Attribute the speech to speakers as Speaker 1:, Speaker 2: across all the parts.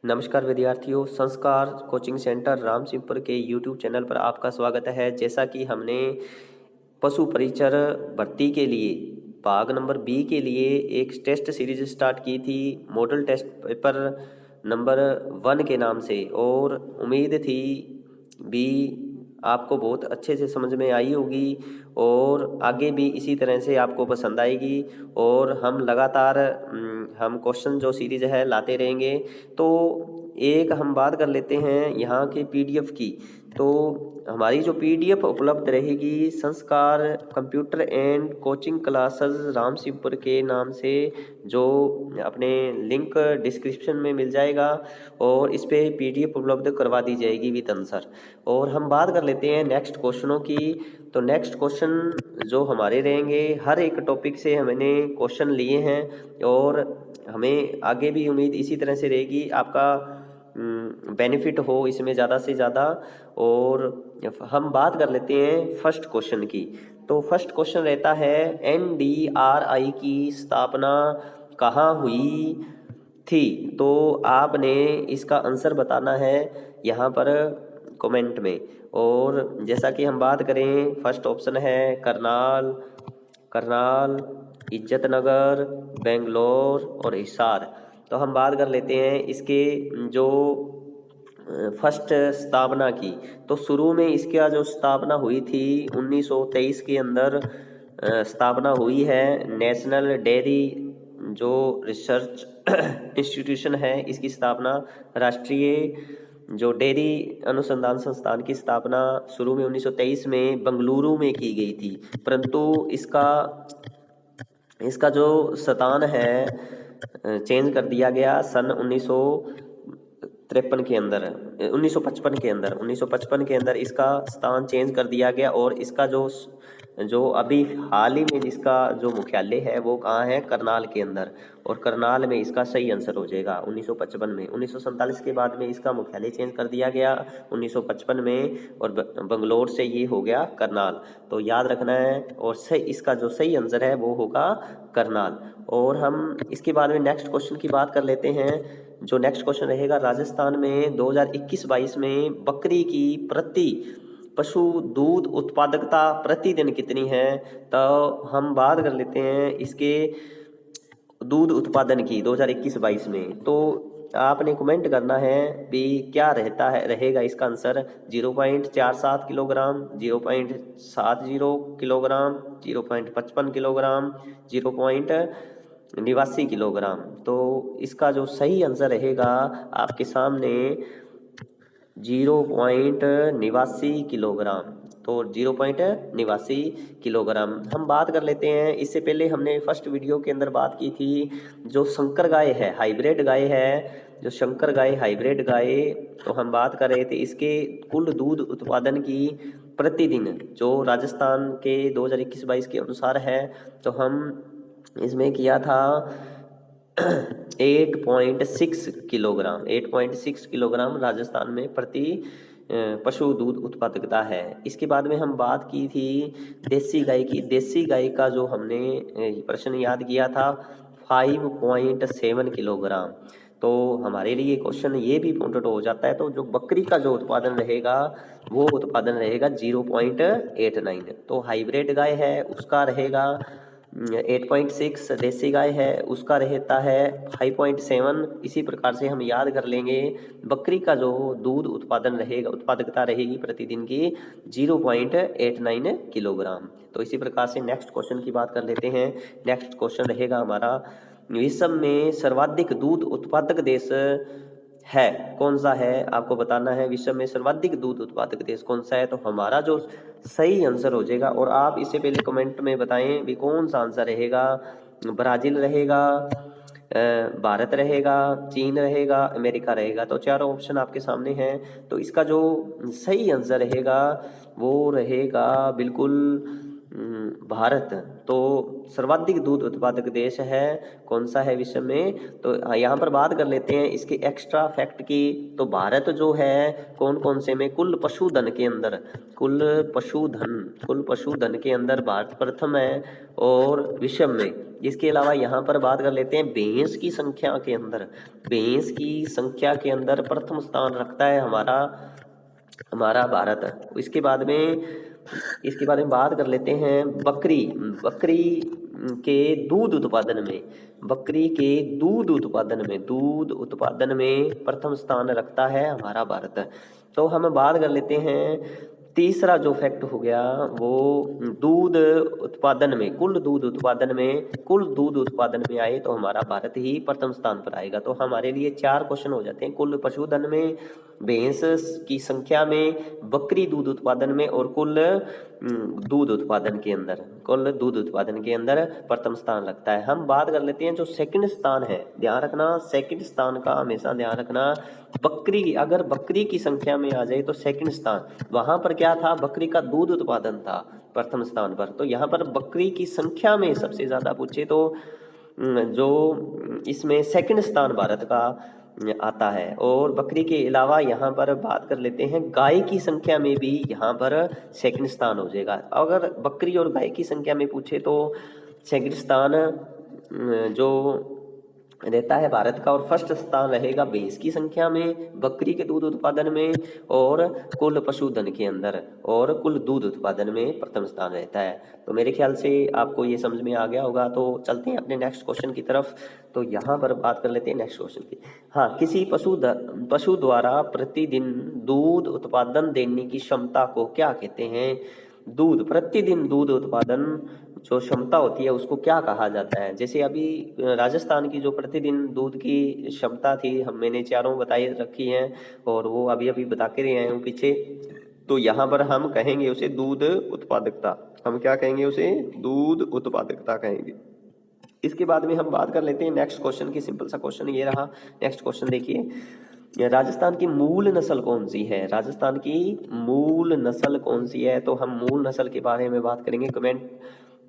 Speaker 1: नमस्कार विद्यार्थियों, संस्कार कोचिंग सेंटर रामसिंहपुर के यूट्यूब चैनल पर आपका स्वागत है। जैसा कि हमने पशु परिचर भर्ती के लिए भाग नंबर बी के लिए एक टेस्ट सीरीज स्टार्ट की थी, मॉडल टेस्ट पेपर नंबर 1 के नाम से, और उम्मीद थी भी आपको बहुत अच्छे से समझ में आई होगी और आगे भी इसी तरह से आपको पसंद आएगी। और हम लगातार हम क्वेश्चन जो सीरीज है लाते रहेंगे। तो एक हम बात कर लेते हैं यहाँ के पीडीएफ की। तो हमारी जो पीडीएफ उपलब्ध रहेगी संस्कार computer and coaching classes Ramsinghpur के नाम से, जो अपने लिंक डिस्क्रिप्शन में मिल जाएगा और इस पे पीडीएफ उपलब्ध करवा दी जाएगी विद आंसर। और हम बात कर लेते हैं नेक्स्ट क्वेश्चनों की। तो नेक्स्ट क्वेश्चन जो हमारे रहेंगे, हर एक टॉपिक से हमने क्वेश्चन लिए हैं और हमें आगे भी उम्मीद इसी तरह से रहेगी, आपका बेनिफिट हो इसमें ज़्यादा से ज़्यादा। और हम बात कर लेते हैं फर्स्ट क्वेश्चन की। तो फर्स्ट क्वेश्चन रहता है, एनडीआरआई की स्थापना कहाँ हुई थी? तो आपने इसका आंसर बताना है यहाँ पर कमेंट में। और जैसा कि हम बात करें, फर्स्ट ऑप्शन है करनाल, इज्जतनगर, बेंगलोर और हिसार। तो हम बात कर लेते हैं इसके जो फर्स्ट स्थापना की। तो शुरू में इसका जो स्थापना हुई थी 1923 के अंदर स्थापना हुई है। नेशनल डेयरी जो रिसर्च इंस्टीट्यूशन है, इसकी स्थापना राष्ट्रीय जो डेयरी अनुसंधान संस्थान की स्थापना शुरू में 1923 में बेंगलुरु में की गई थी। परंतु इसका जो स्थान है चेंज कर दिया गया सन 1953 के अंदर, 1955 के अंदर इसका स्थान चेंज कर दिया गया। और इसका जो अभी हाल ही में जिसका जो मुख्यालय है वो कहाँ है? करनाल के अंदर। और करनाल में इसका सही आंसर हो जाएगा 1955 में। 1947 के बाद में इसका मुख्यालय चेंज कर दिया गया 1955 में, और बंगलोर से ये हो गया करनाल। तो याद रखना है। और सही इसका जो सही आंसर है वो होगा करनाल। और हम इसके बाद में नेक्स्ट क्वेश्चन की बात कर लेते हैं। जो नेक्स्ट क्वेश्चन रहेगा, राजस्थान में 2021-22 में बकरी की प्रति पशु दूध उत्पादकता प्रतिदिन कितनी है? तो हम बात कर लेते हैं इसके दूध उत्पादन की 2021-22 में। तो आपने कमेंट करना है भी क्या रहता है, रहेगा इसका answer 0.47 kilogram, 0.70 kilogram, 0.55 kilogram, 0.89 kilogram. तो इसका जो सही आंसर रहेगा आपके सामने 0.89 किलोग्राम। तो 0.89 किलोग्राम हम बात कर लेते हैं। इससे पहले हमने फर्स्ट वीडियो के अंदर बात की थी, जो संकर गाय है, हाइब्रिड गाय है, जो संकर गाय हाइब्रिड गाय, तो हम बात कर रहे थे इसके कुल दूध उत्पादन की प्रतिदिन, जो राजस्थान के 2021-22 के अनुसार है। तो हम इसमें किया था 8.6 किलोग्राम राजस्थान में प्रति पशु दूध उत्पादकता है। इसके बाद में हम बात की थी देसी गाय की। देसी गाय का जो हमने प्रश्न याद किया था 5.7 किलोग्राम। तो हमारे लिए क्वेश्चन ये भी इम्पोर्टेंट हो जाता है। तो जो बकरी का जो उत्पादन रहेगा वो उत्पादन रहेगा 0.89। तो हाइब्रिड गाय है उसका रहेगा 8.6, देसी गाय है उसका रहता है 5.7। इसी प्रकार से हम याद कर लेंगे, बकरी का जो दूध उत्पादन रहेगा, उत्पादकता रहेगी प्रतिदिन की 0.89 किलोग्राम। तो इसी प्रकार से नेक्स्ट क्वेश्चन की बात कर लेते हैं। नेक्स्ट क्वेश्चन रहेगा हमारा, विश्व में सर्वाधिक दूध उत्पादक देश है कौन सा है? आपको बताना है विश्व में सर्वाधिक दूध उत्पादक देश कौन सा है। तो हमारा जो सही आंसर हो जाएगा, और आप इससे पहले कमेंट में बताएं भी कौन सा आंसर रहेगा। ब्राजील रहेगा, भारत रहेगा, चीन रहेगा, अमेरिका रहेगा। तो चारों ऑप्शन आपके सामने हैं। तो इसका जो सही आंसर रहेगा वो रहेगा बिल्कुल भारत। तो सर्वाधिक दूध उत्पादक देश है कौन सा है विश्व में? तो यहाँ पर बात कर लेते हैं इसके एक्स्ट्रा फैक्ट की। तो भारत जो है कौन कौन से में, कुल पशुधन के अंदर, कुल पशुधन के अंदर भारत प्रथम है और विश्व में। इसके अलावा यहाँ पर बात कर लेते हैं भैंस की संख्या के अंदर, भैंस की संख्या के अंदर प्रथम स्थान रखता है हमारा भारत। इसके बाद में बात कर लेते हैं बकरी के दूध उत्पादन में, दूध उत्पादन में प्रथम स्थान रखता है हमारा भारत। तो हम बात कर लेते हैं तीसरा जो फैक्ट हो गया वो दूध उत्पादन में, कुल दूध उत्पादन में आए तो हमारा भारत ही प्रथम स्थान पर आएगा। तो हमारे लिए 4 क्वेश्चन हो जाते हैं, कुल पशुधन में, भैंस की संख्या में, बकरी दूध उत्पादन में और कुल दूध उत्पादन के अंदर प्रथम स्थान रखता है। हम बात कर लेते हैं जो सेकंड स्थान है, ध्यान रखना सेकंड स्थान का हमेशा ध्यान रखना। अगर बकरी की संख्या में आ जाए तो सेकंड स्थान, वहां पर क्या था, बकरी का दूध उत्पादन था प्रथम स्थान पर। तो यहाँ पर बकरी की संख्या में सबसे ज्यादा पूछे तो जो इसमें सेकंड स्थान भारत का आता है। और बकरी के अलावा यहाँ पर बात कर लेते हैं गाय की संख्या में भी यहाँ पर सेकंड स्थान हो जाएगा। अगर बकरी और गाय की संख्या में पूछे तो सेकंड स्थान जो रहता है भारत का, और फर्स्ट स्थान रहेगा भैंस की संख्या में, बकरी के दूध उत्पादन में और कुल पशुधन के अंदर और कुल दूध उत्पादन में प्रथम स्थान रहता है। तो मेरे ख्याल से आपको ये समझ में आ गया होगा। तो चलते हैं अपने नेक्स्ट क्वेश्चन की तरफ। तो यहाँ पर बात कर लेते हैं नेक्स्ट क्वेश्चन की। हाँ, किसी पशु द्वारा प्रतिदिन दूध उत्पादन देने की क्षमता को क्या कहते हैं? प्रतिदिन दूध उत्पादन जो क्षमता होती है उसको क्या कहा जाता है? जैसे अभी राजस्थान की जो प्रतिदिन दूध की क्षमता थी, मैंने चारों बताई रखी हैं और वो अभी अभी बता के रहे हैं पीछे। तो यहाँ पर हम कहेंगे उसे दूध उत्पादकता। हम क्या कहेंगे उसे? दूध उत्पादकता कहेंगे। इसके बाद में हम बात कर लेते हैं नेक्स्ट क्वेश्चन की। सिंपल सा क्वेश्चन ये रहा। नेक्स्ट क्वेश्चन देखिए, राजस्थान की मूल नस्ल कौन सी है? राजस्थान की मूल नस्ल कौन सी है? तो हम मूल नस्ल के बारे में बात करेंगे। कमेंट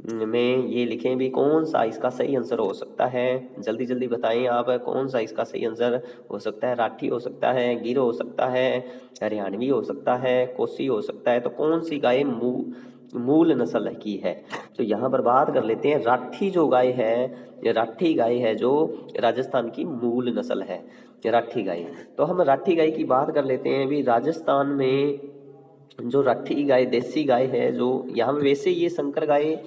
Speaker 1: में ये लिखें भी कौन सा इसका सही आंसर हो सकता है। जल्दी जल्दी बताएं आप कौन सा इसका सही आंसर हो सकता है। राठी हो सकता है, गिर हो सकता है, हरियाणवी हो सकता है, कोसी हो सकता है। तो कौन सी गाय मूल नस्ल की है? तो यहाँ पर बात कर लेते हैं राठी जो गाय है, ये राठी गाय है जो राजस्थान की मूल नस्ल है, राठी गाय। तो हम राठी गाय की बात कर लेते हैं। भी राजस्थान में जो राठी गाय, देसी गाय है, जो यहाँ वैसे ये संकर गाय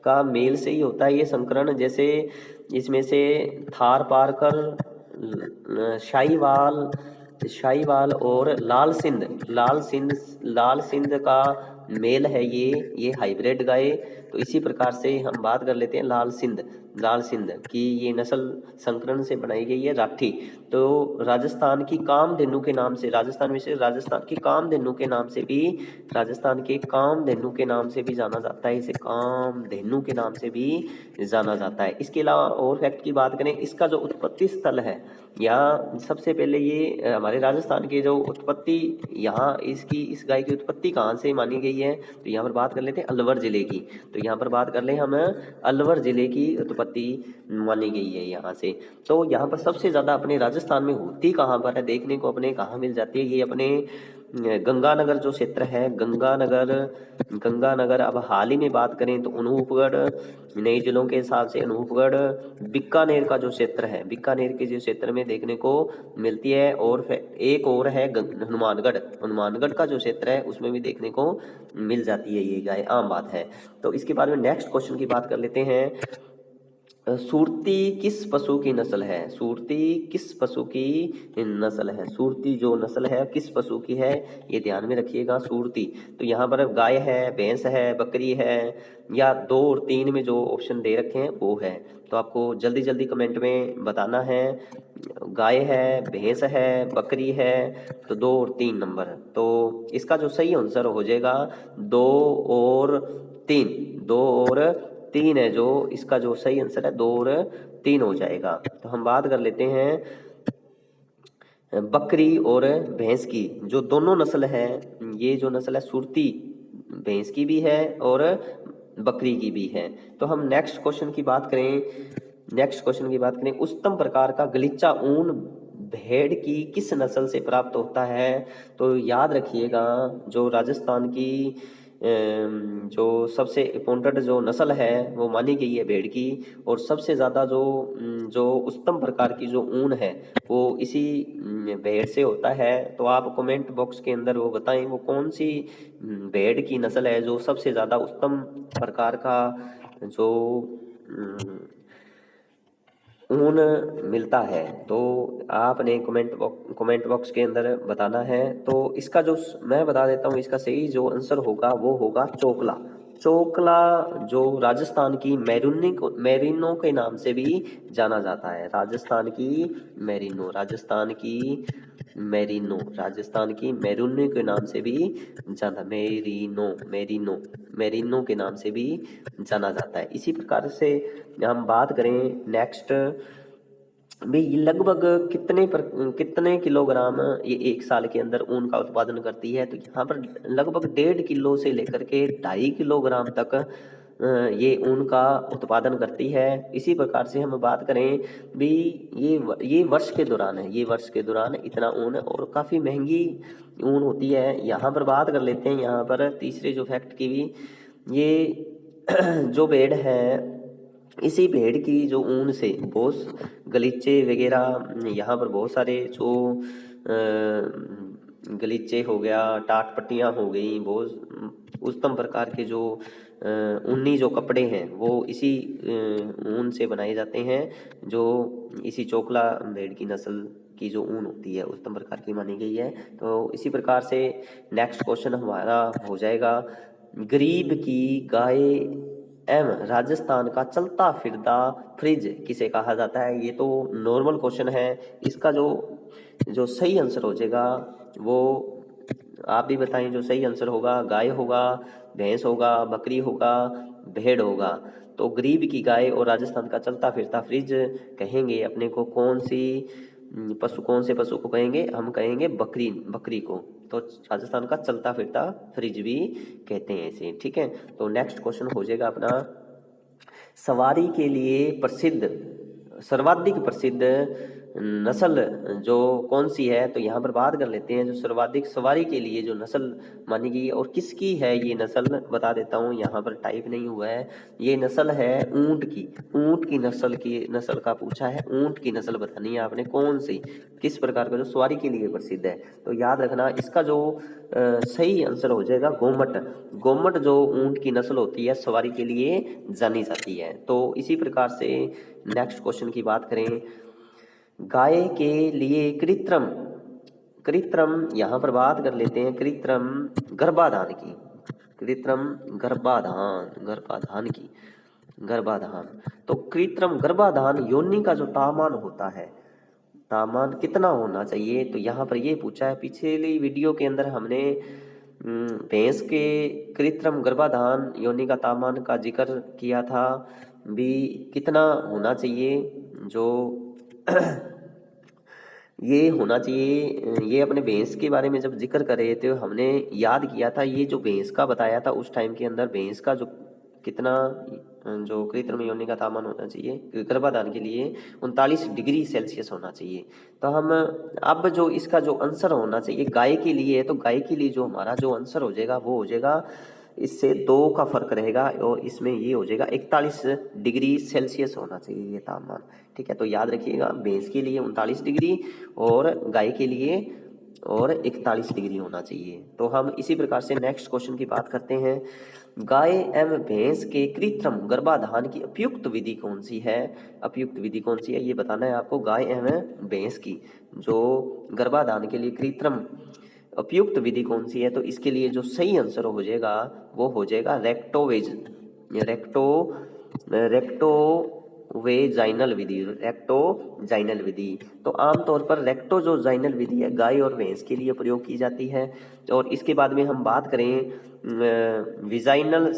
Speaker 1: का मेल से ही होता है ये संकरण। जैसे इसमें से थार पारकर, शाहीवाल और लाल सिंध का मेल है ये हाइब्रिड गाय। तो इसी प्रकार से हम बात कर लेते हैं लाल सिंध की ये नस्ल संकरण से बनाई गई है राठी। तो राजस्थान की कामधेनु के नाम से, राजस्थान के कामधेनु के नाम से भी जाना जाता है। इसे कामधेनु के नाम से भी जाना जाता है। इसके अलावा और फैक्ट की बात करें, इसका जो उत्पत्ति स्थल है, यहाँ सबसे पहले ये हमारे राजस्थान की जो उत्पत्ति, यहाँ इस गाय की उत्पत्ति कहाँ से मानी गई है? तो यहाँ पर बात कर लेते हैं अलवर जिले की। तो यहाँ पर बात कर ले हम अलवर जिले की उत्पत्ति मानी गई है यहाँ से। तो यहाँ पर सबसे ज्यादा अपने राजस्थान में होती कहाँ पर है, देखने को अपने कहाँ मिल जाती है? ये अपने गंगानगर जो क्षेत्र है, गंगानगर। अब हाल ही में बात करें तो अनूपगढ़, नए जिलों के हिसाब से अनूपगढ़, बीकानेर का जो क्षेत्र है, बीकानेर के जो क्षेत्र में देखने को मिलती है। और एक और है हनुमानगढ़ का जो क्षेत्र है उसमें भी देखने को मिल जाती है ये गाय, आम बात है। तो इसके बाद में नेक्स्ट क्वेश्चन की बात कर लेते हैं। सुरती किस पशु की नस्ल है? सुरती जो नस्ल है किस पशु की है, ये ध्यान में रखिएगा। सुरती, तो यहाँ पर गाय है, भैंस है, बकरी है, या 2 और 3 में जो ऑप्शन दे रखे हैं वो है। तो आपको जल्दी जल्दी कमेंट में बताना है। गाय है, भैंस है, बकरी है, तो 2 और 3 नंबर। तो इसका जो सही आंसर हो जाएगा 2 और 3 है। जो इसका जो सही आंसर है 2 और 3 हो जाएगा। तो हम बात कर लेते हैं बकरी और भैंस की जो दोनों नस्ल है। ये जो नस्ल है सुरती, भैंस की भी है और बकरी की भी है। तो हम नेक्स्ट क्वेश्चन की बात करें, उच्चतम प्रकार का गलीचा ऊन भेड़ की किस नस्ल से प्राप्त होता है? तो याद रखिएगा, जो राजस्थान की जो सबसे इम्पोर्टेंट जो नस्ल है वो मानी गई है भेड़ की, और सबसे ज़्यादा जो उच्चतम प्रकार की जो ऊन है वो इसी भेड़ से होता है। तो आप कमेंट बॉक्स के अंदर वो बताएं वो कौन सी भेड़ की नस्ल है जो सबसे ज़्यादा उच्चतम प्रकार का जो ऊन मिलता है। तो आपने कमेंट बॉक्स के अंदर बताना है। तो इसका जो मैं बता देता हूँ, इसका सही जो आंसर होगा वो होगा चोकला। चोकला जो राजस्थान की मेरिनो के नाम से भी जाना जाता है। राजस्थान की मेरिनो के नाम से भी जाना मेरिनो के नाम से भी जाना जाता है। इसी प्रकार से हम बात करें नेक्स्ट भाई, ये लगभग कितने किलोग्राम ये एक साल के अंदर ऊन का उत्पादन करती है? तो यहाँ पर लगभग 1.5 किलो से लेकर के 2.5 किलोग्राम तक ये ऊन का उत्पादन करती है। इसी प्रकार से हम बात करें भी, ये वर्ष के दौरान इतना ऊन, और काफ़ी महंगी ऊन होती है। यहाँ पर बात कर लेते हैं, यहाँ पर तीसरे जो फैक्ट की भी, ये जो भेड़ है, इसी भेड़ की जो ऊन से बहुत गलीचे वगैरह, यहाँ पर बहुत सारे जो गलीचे हो गया, टाट पट्टियाँ हो गई, बहुत उच्चतम प्रकार के जो ऊनी जो कपड़े हैं वो इसी ऊन से बनाए जाते हैं, जो इसी चोकला भेड़ की नस्ल की जो ऊन होती है उच्चतम प्रकार की मानी गई है। तो इसी प्रकार से नेक्स्ट क्वेश्चन हमारा हो जाएगा, गरीब की गाय एवं राजस्थान का चलता फिरता फ्रिज किसे कहा जाता है? ये तो नॉर्मल क्वेश्चन है। इसका जो सही आंसर हो जाएगा वो आप भी बताएं। जो सही आंसर होगा, गाय होगा, भैंस होगा, बकरी होगा, भेड़ होगा। तो गरीब की गाय और राजस्थान का चलता फिरता फ्रिज कहेंगे अपने को कौन से पशु को कहेंगे? हम कहेंगे बकरी को। तो राजस्थान का चलता फिरता फ्रिज भी कहते हैं इसे, ठीक है। तो नेक्स्ट क्वेश्चन हो जाएगा अपना, सवारी के लिए सर्वाधिक प्रसिद्ध नस्ल जो कौन सी है? तो यहाँ पर बात कर लेते हैं, जो सर्वाधिक सवारी के लिए जो नस्ल मानी गई है और किसकी है ये नस्ल, बता देता हूँ। यहाँ पर टाइप नहीं हुआ है। ये नस्ल है ऊंट की नस्ल का पूछा है। ऊंट की नस्ल बतानी है आपने, कौन सी, किस प्रकार का जो सवारी के लिए प्रसिद्ध है। तो याद रखना, इसका जो सही आंसर हो जाएगा गोमट जो ऊंट की नस्ल होती है सवारी के लिए जानी जाती है। तो इसी प्रकार से नेक्स्ट क्वेश्चन की बात करें, गाय के लिए कृत्रिम यहाँ पर बात कर लेते हैं कृत्रिम गर्भाधान। तो कृत्रिम गर्भाधान योनि का जो तापमान होता है, तापमान कितना होना चाहिए? तो यहाँ पर ये पूछा है। पिछली वीडियो के अंदर हमने भैंस के कृत्रिम गर्भाधान योनि का तापमान का जिक्र किया था भी, कितना होना चाहिए जो ये होना चाहिए। ये अपने भैंस के बारे में जब जिक्र कर रहे थे हमने याद किया था, ये जो भैंस का बताया था उस टाइम के अंदर भैंस का जो कितना जो कृत्रिम योनि का तापमान होना चाहिए गर्भाधान के लिए 39 डिग्री सेल्सियस होना चाहिए। तो हम अब जो इसका जो आंसर होना चाहिए गाय के लिए है, तो गाय के लिए जो हमारा जो आंसर हो जाएगा वो हो जाएगा, इससे 2 का फर्क रहेगा और इसमें ये हो जाएगा 41 डिग्री सेल्सियस होना चाहिए ये तापमान, ठीक है। तो याद रखिएगा, भैंस के लिए 39 डिग्री और गाय के लिए और 41 डिग्री होना चाहिए। तो हम इसी प्रकार से नेक्स्ट क्वेश्चन की बात करते हैं, गाय एवं भैंस के कृत्रिम गर्भाधान की उपयुक्त विधि कौन सी है? ये बताना है आपको। गाय एवं भैंस की जो गर्भाधान के लिए कृत्रिम उपयुक्त विधि कौन सी है? तो इसके लिए जो सही आंसर हो जाएगा वो हो जाएगा रेक्टोवेजाइनल विधि। तो आमतौर पर रेक्टोजाइनल विधि है गाय और भैंस के लिए प्रयोग की जाती है। और इसके बाद में हम बात करें विजाइनल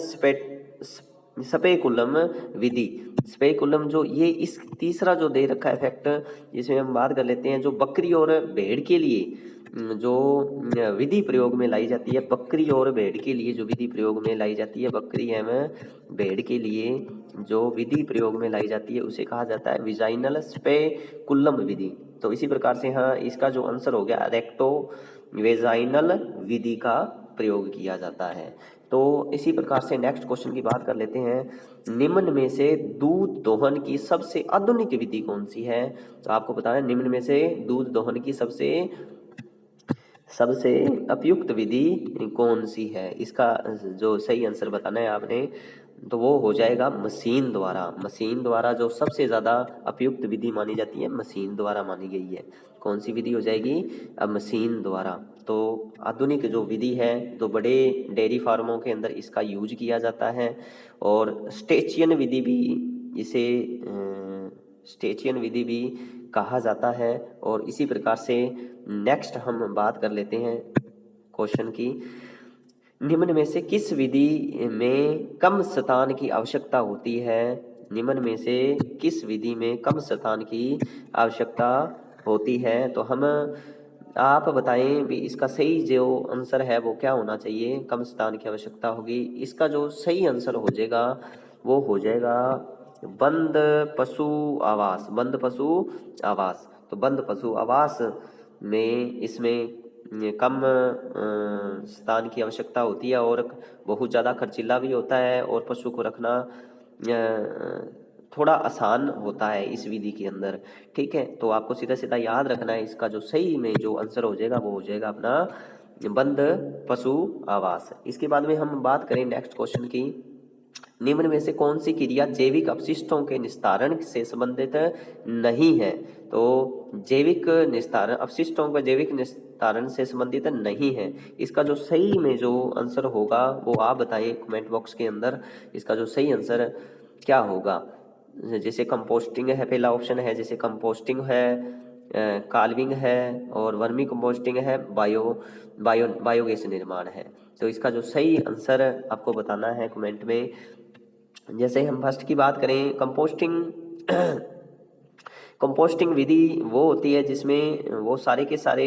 Speaker 1: स्पेकुलम विधि। स्पेकुलम जो ये इस तीसरा जो दे रखा है फैक्ट, जिसमें हम बात कर लेते हैं जो बकरी और भेड़ के लिए जो विधि प्रयोग में लाई जाती है बकरी और भेड़ के लिए, जो विधि प्रयोग में लाई जाती है बकरी एवं भेड़ के लिए जो विधि प्रयोग में लाई जाती है उसे कहा जाता है विजाइनल स्पेकुलम विधि। तो इसी प्रकार से हाँ, इसका जो आंसर हो गया रेक्टो वेजाइनल विधि का प्रयोग किया जाता है। तो इसी प्रकार से नेक्स्ट क्वेश्चन की बात कर लेते हैं, निम्न में से दूध दोहन की सबसे आधुनिक विधि कौन सी है? तो आपको बताना है निम्न में से दूध दोहन की सबसे उपयुक्त विधि कौन सी है। इसका जो सही आंसर बताना है आपने, तो वो हो जाएगा मशीन द्वारा। मशीन द्वारा जो सबसे ज़्यादा उपयुक्त विधि मानी जाती है मशीन द्वारा मानी गई है। कौन सी विधि हो जाएगी? अब मशीन द्वारा। तो आधुनिक जो विधि है तो बड़े डेयरी फार्मों के अंदर इसका यूज किया जाता है, और स्टेचियन विधि भी इसे स्टेचियन विधि भी कहा जाता है। और इसी प्रकार से नेक्स्ट हम बात कर लेते हैं क्वेश्चन की, निम्न में से किस विधि में कम स्थान की आवश्यकता होती है? निम्न में से किस विधि में कम स्थान की आवश्यकता होती है? तो हम आप बताएं भी इसका सही जो आंसर है वो क्या होना चाहिए। कम स्थान की आवश्यकता होगी, इसका जो सही आंसर हो जाएगा वो हो जाएगा बंद पशु आवास। बंद पशु आवास। तो बंद पशु आवास में इसमें कम स्थान की आवश्यकता होती है और बहुत ज़्यादा खर्चीला भी होता है, और पशु को रखना थोड़ा आसान होता है इस विधि के अंदर। ठीक है, तो आपको सीधा सीधा याद रखना है, इसका जो सही में जो आंसर हो जाएगा वो हो जाएगा अपना बंद पशु आवास। इसके बाद में हम बात करें नेक्स्ट क्वेश्चन की, निम्न में से कौन सी क्रिया जैविक अपशिष्टों के निस्तारण से संबंधित नहीं है? तो जैविक निस्तारण, अपशिष्टों का जैविक निस्तारण से संबंधित नहीं है। इसका जो सही में जो आंसर होगा वो आप बताइए कमेंट बॉक्स के अंदर, इसका जो सही आंसर क्या होगा। जैसे कंपोस्टिंग है, पहला ऑप्शन है, जैसे कंपोस्टिंग है, काल्विंग है, और वर्मी कंपोस्टिंग है, बायोगैस निर्माण है। तो इसका जो सही आंसर आपको बताना है कमेंट में। जैसे हम फर्स्ट की बात करें कंपोस्टिंग कंपोस्टिंग विधि वो होती है जिसमें वो सारे के सारे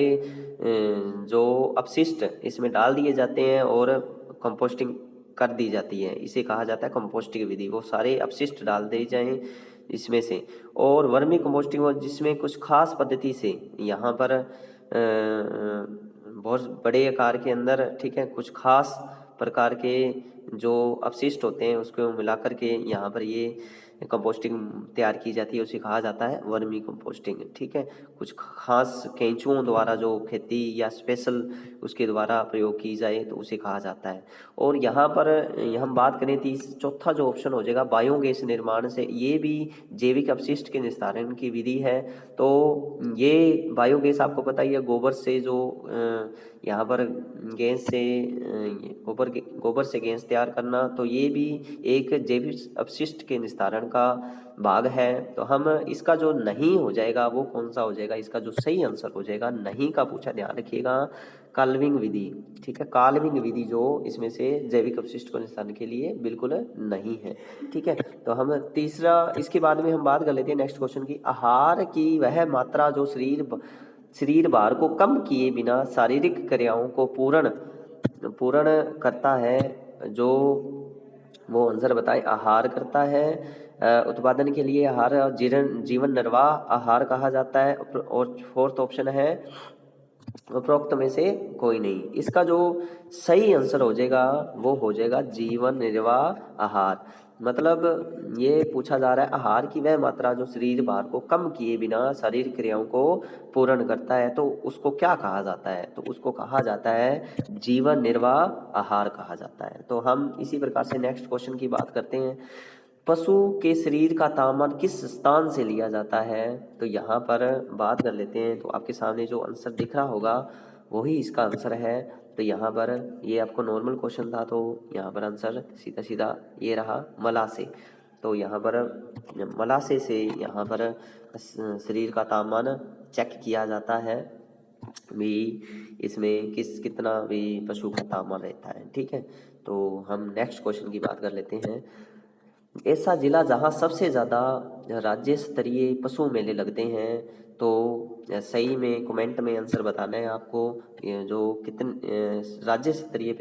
Speaker 1: जो अपशिष्ट इसमें डाल दिए जाते हैं और कंपोस्टिंग कर दी जाती है, इसे कहा जाता है कंपोस्टिंग विधि। वो सारे अपशिष्ट डाल दिए जाएं इसमें से। और वर्मी कंपोस्टिंग जिसमें कुछ खास पद्धति से यहाँ पर बहुत बड़े आकार के अंदर, ठीक है, कुछ खास प्रकार के जो अपशिष्ट होते हैं उसको मिला करके यहाँ पर ये कंपोस्टिंग तैयार की जाती है, उसे कहा जाता है वर्मी कंपोस्टिंग। ठीक है, कुछ खास केंचुओं द्वारा जो खेती या स्पेशल उसके द्वारा प्रयोग की जाए तो उसे कहा जाता है। और यहाँ पर हम बात करें तो चौथा जो ऑप्शन हो जाएगा बायोगैस निर्माण से, ये भी जैविक अपशिष्ट के निस्तारण की विधि है। तो ये बायोगैस आपको पता ही है, गोबर से जो यहाँ पर गैस से गोबर से गैस तैयार करना, तो ये भी एक जैविक अपशिष्ट के निस्तारण का भाग है। तो हम इसका जो नहीं हो जाएगा वो कौन सा हो जाएगा, इसका जो सही आंसर हो जाएगा नहीं का पूछा, ध्यान रखिएगा, काल्विंग विधि। ठीक है, काल्विंग विधि जो इसमें से जैविक अपशिष्ट को निस्तारण के लिए बिल्कुल नहीं है। ठीक है, तो हम तीसरा इसके बाद में हम बात कर लेते हैं नेक्स्ट क्वेश्चन की, आहार की वह मात्रा जो शरीर भार को कम किए बिना शारीरिक क्रियाओं को पूर्ण करता है, जो वो आंसर बताए। आहार करता है उत्पादन के लिए आहार और जीवन निर्वाह आहार कहा जाता है। और फोर्थ ऑप्शन है उपरोक्त में से कोई नहीं। इसका जो सही आंसर हो जाएगा वो हो जाएगा जीवन निर्वाह आहार। मतलब ये पूछा जा रहा है आहार की वह मात्रा जो शरीर भार को कम किए बिना शारीरिक क्रियाओं को पूर्ण करता है, तो उसको क्या कहा जाता है? तो उसको कहा जाता है जीवन निर्वाह आहार कहा जाता है। तो हम इसी प्रकार से नेक्स्ट क्वेश्चन की बात करते हैं, पशु के शरीर का तापमान किस स्थान से लिया जाता है? तो यहाँ पर बात कर लेते हैं, तो आपके सामने जो आंसर दिख रहा होगा वही इसका आंसर है। तो यहाँ पर ये आपको नॉर्मल क्वेश्चन था, तो यहाँ पर आंसर सीधा सीधा ये रहा मलाशय। तो यहाँ पर मलाशय से यहाँ पर शरीर का तापमान चेक किया जाता है भी, इसमें कितना भी पशु का तापमान रहता है। ठीक है, तो हम नेक्स्ट क्वेश्चन की बात कर लेते हैं, ऐसा जिला जहाँ सबसे ज़्यादा राज्य स्तरीय पशु मेले लगते हैं, तो सही में कमेंट में आंसर बताना है आपको। ये जो कितने राज्य स्तरीय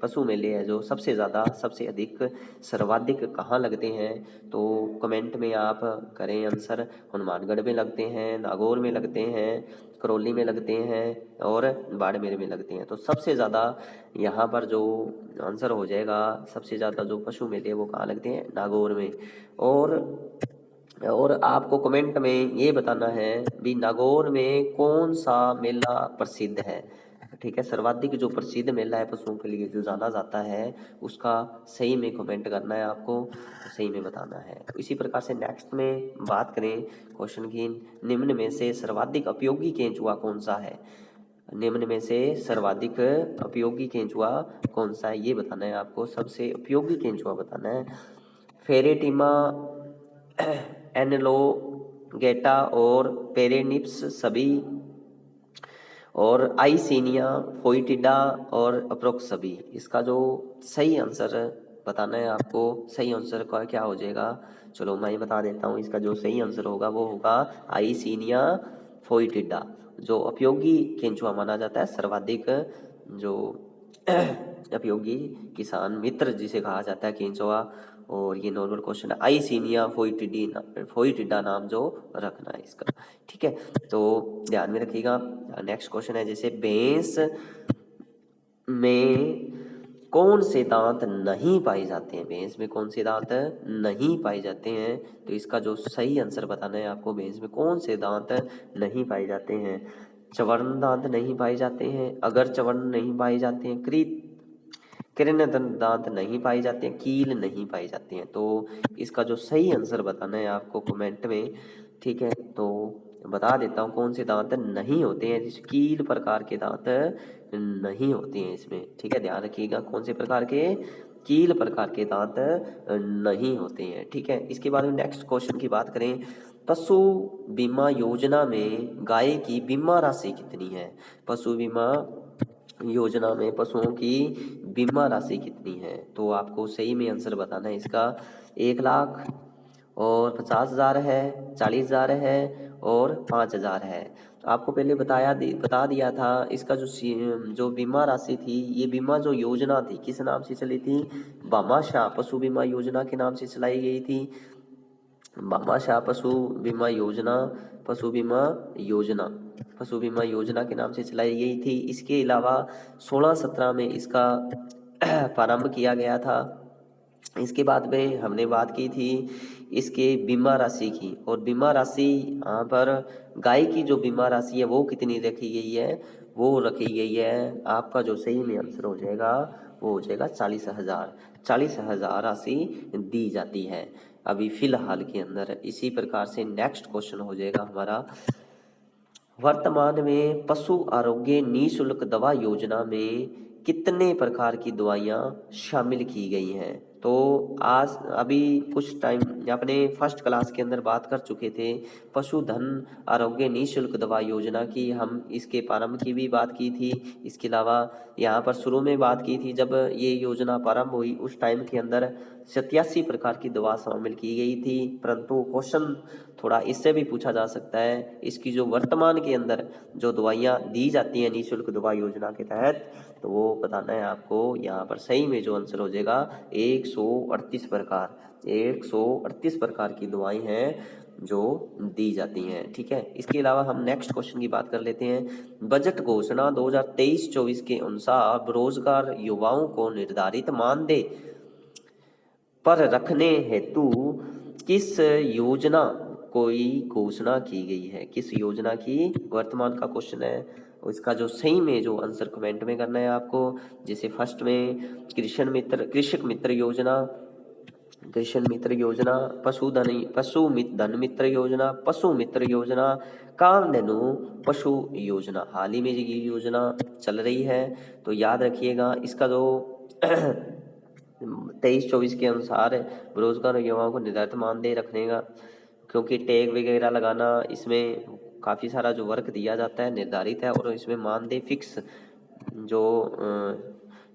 Speaker 1: पशु मेले है जो सबसे ज़्यादा सबसे अधिक सर्वाधिक कहाँ लगते हैं, तो कमेंट में आप करें आंसर। हनुमानगढ़ में लगते हैं, नागौर में लगते हैं, करौली में लगते हैं और बाड़मेर में लगते हैं। तो सबसे ज़्यादा यहाँ पर जो आंसर हो जाएगा, सबसे ज़्यादा जो पशु मेले वो कहाँ लगते हैं, नागौर में। और आपको कमेंट में ये बताना है भी नागौर में कौन सा मेला प्रसिद्ध है। ठीक है, सर्वाधिक जो प्रसिद्ध मेला है पशुओं के लिए जो जाना जाता है, उसका सही में कमेंट करना है आपको, सही में बताना है। इसी प्रकार से नेक्स्ट में बात करें क्वेश्चन की, निम्न में से सर्वाधिक उपयोगी केंचुआ कौन सा है। निम्न में से सर्वाधिक उपयोगी केंचुआ कौन सा है, ये बताना है आपको। सबसे उपयोगी केंचुआ बताना है फेरेटिमा एनलोगेटा और पेरेनिप्स सभी, और आइसीनिया फोइटिडा और अप्रोक्स सभी। इसका जो सही आंसर बताना है आपको। सही आंसर का क्या हो जाएगा, चलो मैं बता देता हूँ। इसका जो सही आंसर होगा वो होगा आइसीनिया फोइटिडा, जो उपयोगी केंचुआ माना जाता है, सर्वाधिक जो उपयोगी किसान मित्र जिसे कहा जाता है केंचुआ। और ये नॉर्मल क्वेश्चन है, आइसीनिया फोइटिडा नाम जो रखना है इसका। ठीक है, तो ध्यान में रखिएगा। नेक्स्ट क्वेश्चन है जैसे भैंस में कौन से दांत नहीं पाए जाते हैं। भैंस में कौन से दांत नहीं पाए जाते हैं, तो इसका जो सही आंसर बताना है आपको। भैंस में कौन से दांत नहीं पाए जाते हैं, चवर्ण दांत नहीं पाए जाते हैं, अगर चवर्ण नहीं पाए जाते हैं, किरण दांत नहीं पाए जाते हैं, कील नहीं पाए जाते हैं। तो इसका जो सही आंसर बताना है आपको कमेंट में। ठीक है, तो बता देता हूँ कौन से दांत नहीं होते हैं। जैसे कील प्रकार के दांत नहीं होते हैं इसमें। ठीक है, ध्यान रखिएगा, कौन से प्रकार के, कील प्रकार के दांत नहीं होते हैं। ठीक है, इसके बाद में नेक्स्ट क्वेश्चन की बात करें, पशु बीमा योजना में गाय की बीमा राशि कितनी है। पशु बीमा योजना में पशुओं की बीमा राशि कितनी है, तो आपको सही में आंसर बताना है इसका। 1,00,000 और 50,000 है, 40,000 है और 5,000 है। तो आपको पहले बता दिया था इसका जो बीमा राशि थी, ये बीमा जो योजना थी किस नाम से चली थी, भामाशाह पशु बीमा योजना के नाम से चलाई गई थी। भामाशाह पशु बीमा योजना, पशु बीमा योजना, पशु बीमा योजना के नाम से चलाई गई थी। इसके अलावा 1617 में इसका प्रारंभ किया गया था। इसके बाद में हमने बात की थी इसके बीमा राशि की, और बीमा राशि यहाँ पर गाय की जो बीमा राशि है वो कितनी रखी गई है, वो रखी गई है आपका जो सही में आंसर हो जाएगा वो हो जाएगा 40,000। 40,000 राशि दी जाती है अभी फिलहाल के अंदर। इसी प्रकार से नेक्स्ट क्वेश्चन हो जाएगा हमारा, वर्तमान में पशु आरोग्य निःशुल्क दवा योजना में कितने प्रकार की दवाइयाँ शामिल की गई हैं। तो आज अभी कुछ टाइम अपने फर्स्ट क्लास के अंदर बात कर चुके थे पशुधन आरोग्य निःशुल्क दवा योजना की। हम इसके प्रारंभ की भी बात की थी। इसके अलावा यहाँ पर शुरू में बात की थी जब ये योजना प्रारंभ हुई उस टाइम के अंदर 87 प्रकार की दवा शामिल की गई थी। परंतु क्वेश्चन थोड़ा इससे भी पूछा जा सकता है, इसकी जो वर्तमान के अंदर जो दवाइयाँ दी जाती हैं निःशुल्क दवा योजना के तहत, तो वो बताना है आपको। यहाँ पर सही में जो आंसर हो जाएगा 138 प्रकार, 138 प्रकार की दवाएं हैं जो दी जाती हैं। ठीक है, इसके अलावा हम नेक्स्ट क्वेश्चन की बात कर लेते हैं। बजट घोषणा 2023-24 के अनुसार बेरोजगार युवाओं को निर्धारित मानदेय पर रखने हेतु किस योजना कोई घोषणा की गई है, किस योजना की, वर्तमान का क्वेश्चन है। इसका जो सही में जो आंसर कमेंट में करना है आपको। जैसे फर्स्ट में कृषक मित्र योजना, कृषि मित्र योजना, धन मित्र योजना, पशु मित्र योजना, कामधेनु पशु योजना। हाल ही में ये योजना चल रही है, तो याद रखिएगा इसका जो 23-24 के अनुसार बेरोजगार युवाओं को निर्धारित मानदेय रखने का, क्योंकि टैग वगैरह लगाना इसमें काफ़ी सारा जो वर्क दिया जाता है निर्धारित है, और इसमें मानदेय फिक्स जो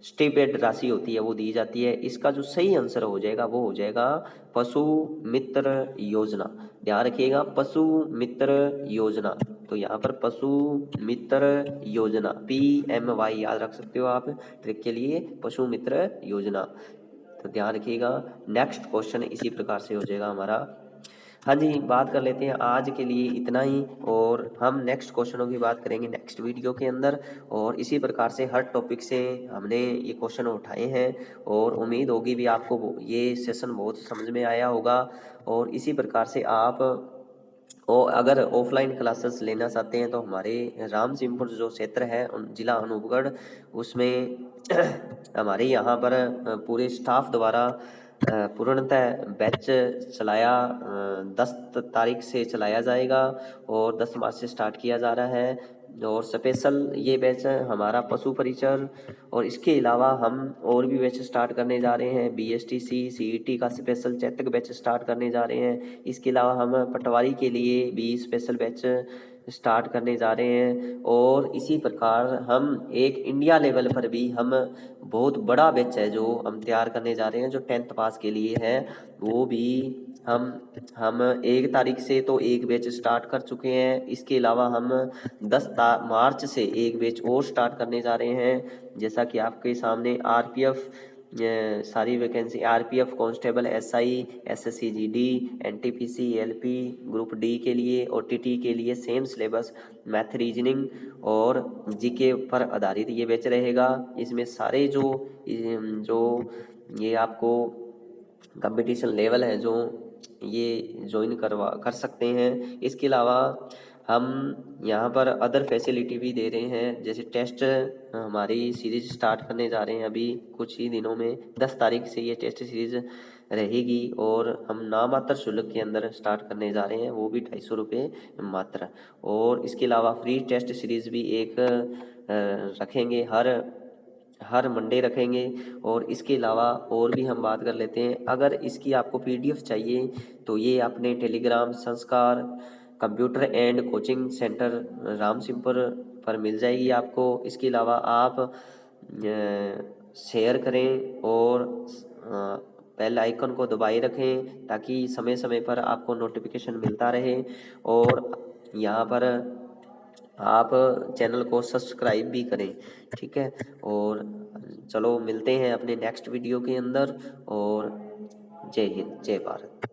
Speaker 1: स्टिपेंड राशि होती है वो दी जाती है। इसका जो सही आंसर हो जाएगा वो हो जाएगा पशु मित्र योजना। ध्यान रखिएगा, पशु मित्र योजना। तो यहाँ पर पशु मित्र योजना PMY याद रख सकते हो आप ट्रिक के लिए, पशु मित्र योजना। तो ध्यान रखिएगा। नेक्स्ट क्वेश्चन इसी प्रकार से हो जाएगा हमारा। हाँ जी, बात कर लेते हैं आज के लिए इतना ही, और हम नेक्स्ट क्वेश्चनों की बात करेंगे नेक्स्ट वीडियो के अंदर। और इसी प्रकार से हर टॉपिक से हमने ये क्वेश्चन उठाए हैं, और उम्मीद होगी भी आपको ये सेशन बहुत समझ में आया होगा। और इसी प्रकार से आप और अगर ऑफलाइन क्लासेस लेना चाहते हैं तो हमारे रामसिंहपुर जो क्षेत्र है जिला अनूपगढ़, उसमें हमारे यहाँ पर पूरे स्टाफ द्वारा पूर्णतः बैच चलाया 10 तारीख से चलाया जाएगा, और 10 मार्च से स्टार्ट किया जा रहा है। और स्पेशल ये बैच हमारा पशु परिचर, और इसके अलावा हम और भी बैच स्टार्ट करने जा रहे हैं। BSTC CET का स्पेशल चैतक बैच स्टार्ट करने जा रहे हैं। इसके अलावा हम पटवारी के लिए भी स्पेशल बैच स्टार्ट करने जा रहे हैं। और इसी प्रकार हम एक इंडिया लेवल पर भी हम बहुत बड़ा बैच है जो हम तैयार करने जा रहे हैं, जो 10th पास के लिए है। वो भी हम 1 तारीख से तो एक बैच स्टार्ट कर चुके हैं। इसके अलावा हम 10 मार्च से एक बैच और स्टार्ट करने जा रहे हैं। जैसा कि आपके सामने RPF सारी vacancy, RPF constable, SI, SSC GD, NTPC LP group D के लिए, और TT के लिए सेम सिलेबस, मैथ रीजनिंग और GK पर आधारित ये बैच रहेगा। इसमें सारे जो ये आपको कंपटीशन लेवल है जो ये ज्वाइन कर सकते हैं। इसके अलावा हम यहाँ पर अदर फैसिलिटी भी दे रहे हैं, जैसे टेस्ट हमारी सीरीज स्टार्ट करने जा रहे हैं अभी कुछ ही दिनों में। 10 तारीख से ये टेस्ट सीरीज रहेगी, और हम नामात्र शुल्क के अंदर स्टार्ट करने जा रहे हैं, वो भी 250 रुपये मात्र। और इसके अलावा फ्री टेस्ट सीरीज भी एक रखेंगे, हर मंडे रखेंगे। और इसके अलावा और भी हम बात कर लेते हैं, अगर इसकी आपको PDF चाहिए तो ये अपने टेलीग्राम संस्कार computer and coaching centre Ramsinghpur पर मिल जाएगी आपको। इसके अलावा आप शेयर करें और बेल आइकन को दबाए रखें ताकि समय समय पर आपको नोटिफिकेशन मिलता रहे। और यहाँ पर आप चैनल को सब्सक्राइब भी करें, ठीक है। और चलो मिलते हैं अपने नेक्स्ट वीडियो के अंदर, और जय हिंद जय भारत।